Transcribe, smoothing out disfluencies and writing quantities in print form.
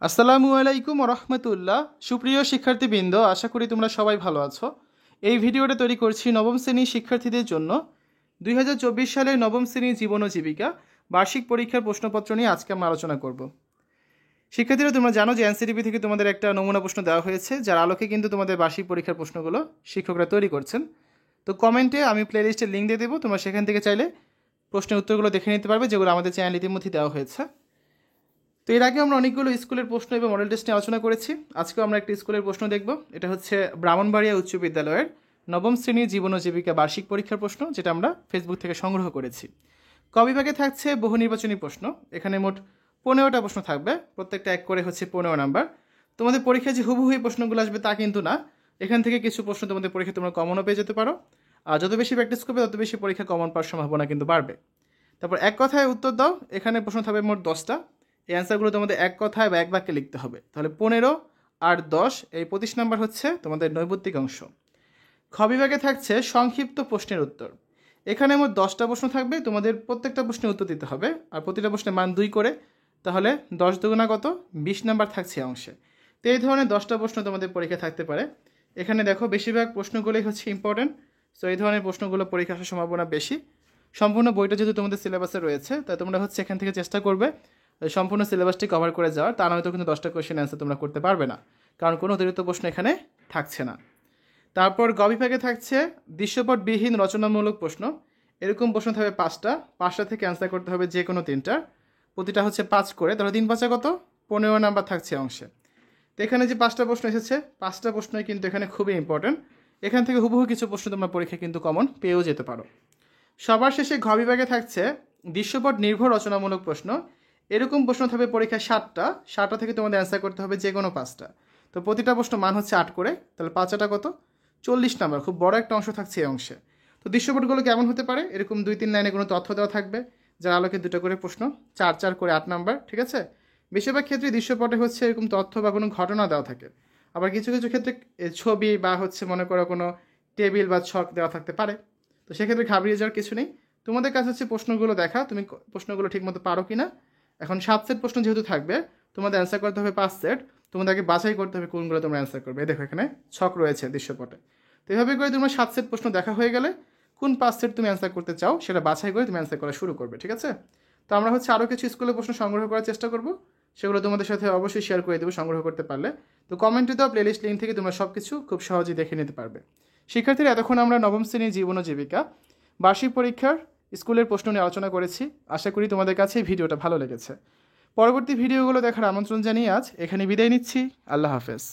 আসসালামু আলাইকুম রহমতুল্লাহ। সুপ্রিয় শিক্ষার্থীবৃন্দ, আশা করি তোমরা সবাই ভালো আছো। এই ভিডিওটা তৈরি করছি নবম শ্রেণীর শিক্ষার্থীদের জন্য। 2024 সালের নবম শ্রেণীর জীবন ও জীবিকা বার্ষিক পরীক্ষার প্রশ্নপত্র নিয়ে আজকে আমরা আলোচনা করব। শিক্ষার্থীরা, তোমরা জানো যে এনসিটিভি থেকে তোমাদের একটা নমুনা প্রশ্ন দেওয়া হয়েছে, যার আলোকে কিন্তু তোমাদের বার্ষিক পরীক্ষার প্রশ্নগুলো শিক্ষকরা তৈরি করছেন। তো কমেন্টে আমি প্লেলিস্টের লিঙ্ক দিয়ে দেবো, তোমরা সেখান থেকে চাইলে প্রশ্নের উত্তরগুলো দেখে নিতে পারবে, যেগুলো আমাদের চ্যানেল ইতিমধ্যে দেওয়া হয়েছে। তো এর আগে আমরা অনেকগুলো স্কুলের প্রশ্ন এবং মডেল টেস্ট নিয়ে আলোচনা করেছি। আজকেও আমরা একটি স্কুলের প্রশ্ন দেখব। এটা হচ্ছে ব্রাহ্মণবাড়িয়া উচ্চ বিদ্যালয়ের নবম শ্রেণীর জীবন ও জীবিকা বার্ষিক পরীক্ষার প্রশ্ন, যেটা আমরা ফেসবুক থেকে সংগ্রহ করেছি। ক বিভাগে থাকছে বহু নির্বাচনী প্রশ্ন। এখানে মোট 15টা প্রশ্ন থাকবে, প্রত্যেকটা এক করে হচ্ছে 15 নাম্বার। তোমাদের পরীক্ষায় যে হুবহু এই প্রশ্নগুলো আসবে তা কিন্তু না, এখান থেকে কিছু প্রশ্ন তোমাদের পরীক্ষা তোমরা কমনও পেয়ে যেতে পারো। আর যত বেশি প্র্যাকটিস করবে তত বেশি পরীক্ষা কমন পাওয়ার সম্ভাবনা কিন্তু বাড়বে। তারপর এক কথায় উত্তর দাও, এখানে প্রশ্ন থাকবে মোট 10টা। এই অ্যান্সারগুলো তোমাদের এক কথায় বা এক বাক্যে লিখতে হবে। তাহলে 15 আর 10, এই 25 নাম্বার হচ্ছে তোমাদের নৈর্ব্যক্তিক অংশ। খ বিভাগে থাকছে সংক্ষিপ্ত প্রশ্নের উত্তর। এখানে মোট 10টা প্রশ্ন থাকবে, তোমাদের প্রত্যেকটা প্রশ্নের উত্তর দিতে হবে, আর প্রতিটা প্রশ্নের মান 2 করে। তাহলে 10 দুগুণা কত, 20 নাম্বার থাকছে অংশে। তো এই ধরনের 10টা প্রশ্ন তোমাদের পরীক্ষা থাকতে পারে। এখানে দেখো বেশিরভাগ প্রশ্নগুলোই হচ্ছে ইম্পর্টেন্ট, সো এই ধরনের প্রশ্নগুলো পরীক্ষা আসার সম্ভাবনা বেশি। সম্পূর্ণ বইটা যেহেতু তোমাদের সিলেবাসে রয়েছে, তাই তোমরা হচ্ছে এখান থেকে চেষ্টা করবে সম্পূর্ণ সিলেবাসটি কভার করে যাওয়ার। তা নয়তো কিন্তু 10টা কোয়েশ্চেন অ্যান্সার তোমরা করতে পারবে না, কারণ কোনো অতিরিক্ত প্রশ্ন এখানে থাকছে না। তারপর গ বিভাগে থাকছে দৃশ্যপটবিহীন রচনামূলক প্রশ্ন। এরকম প্রশ্ন থাকবে 5টা থেকে অ্যান্সার করতে হবে যে কোনো 3টা, প্রতিটা হচ্ছে 5 করে। ধরো 3 5 কত, 15 নাম্বার থাকছে অংশে। তো এখানে যে 5টা প্রশ্ন এসেছে, 5টা প্রশ্নই কিন্তু এখানে খুবই ইম্পর্টেন্ট। এখান থেকে হুবহু কিছু প্রশ্ন তোমরা পরীক্ষায় কিন্তু কমন পেয়েও যেতে পারো। সবার শেষে ঘ বিভাগে থাকছে দৃশ্যপট নির্ভর রচনামূলক প্রশ্ন। এরকম প্রশ্ন থাকবে পরীক্ষায় 7টা থেকে তোমাদের অ্যান্সার করতে হবে যে কোনো 5টা। তো প্রতিটা প্রশ্ন মান হচ্ছে 8 করে, তাহলে 5টা কত, 40 নাম্বার। খুব বড় একটা অংশ থাকছে এই অংশে। তো দৃশ্যপটগুলো কেমন হতে পারে, এরকম 2-3 লাইনে কোনো তথ্য দেওয়া থাকবে, যার আলোকে 2টা করে প্রশ্ন, 4 করে 8 নাম্বার, ঠিক আছে। বেশিরভাগ ক্ষেত্রে দৃশ্যপটে হচ্ছে এরকম তথ্য বা কোনো ঘটনা দেওয়া থাকে। আবার কিছু কিছু ক্ষেত্রে ছবি বা হচ্ছে মনে করো কোনো টেবিল বা ছক দেওয়া থাকতে পারে। তো সেক্ষেত্রে ঘাবড়িয়ে যাওয়ার কিছু নেই। তোমাদের কাছে হচ্ছে প্রশ্নগুলো দেখা, তুমি প্রশ্নগুলো ঠিকমতো পারো কি না। এখন 7 সেট প্রশ্ন যেহেতু থাকবে, তোমাদের অ্যান্সার করতে হবে 5 সেট। তোমাদেরকে বাছাই করতে হবে কোনগুলো তোমরা অ্যান্সার করবে। দেখো এখানে ছক রয়েছে দৃশ্যপটে। তো এভাবে করে তোমরা 7 সেট প্রশ্ন দেখা হয়ে গেলে কোন 5 সেট তুমি অ্যান্সার করতে চাও সেটা বাছাই করে তুমি অ্যান্সার করা শুরু করবে, ঠিক আছে। তো আমরা হচ্ছে আরও কিছু স্কুলের প্রশ্ন সংগ্রহ করার চেষ্টা করব, সেগুলো তোমাদের সাথে অবশ্যই শেয়ার করে দেবো সংগ্রহ করতে পারলে। তো কমেন্টে দেওয়া প্লেলিস্ট লিঙ্ক থেকে তোমরা সব কিছু খুব সহজেই দেখে নিতে পারবে। শিক্ষার্থীরা, এতক্ষণ আমরা নবম শ্রেণীর জীবন ও জীবিকা বার্ষিক পরীক্ষার স্কুলের প্রশ্ন নিয়ে আলোচনা করেছি। আশা করি তোমাদের কাছে এই ভিডিওটা ভালো লেগেছে। পরবর্তী ভিডিওগুলো দেখার আমন্ত্রণ জানিয়ে আজ এখানে বিদায় নিচ্ছি। আল্লাহ হাফেজ।